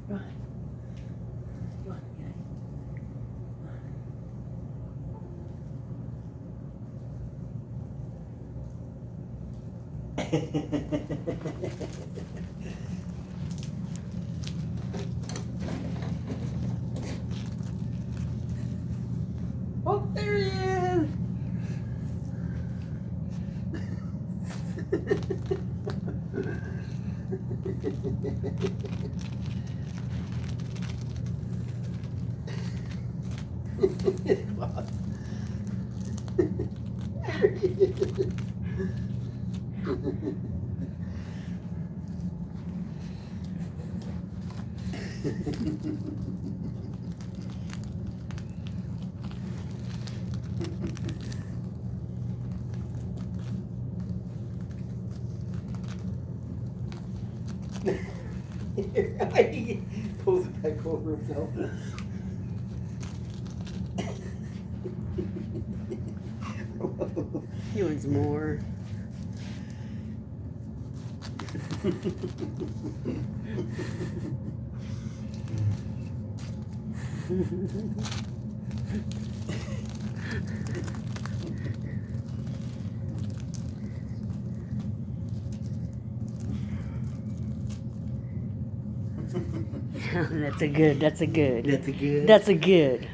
Come on. Come on, oh, there he is! There he is. He pulls it back over himself. He wants more. That's a good. That's a good. That's a good.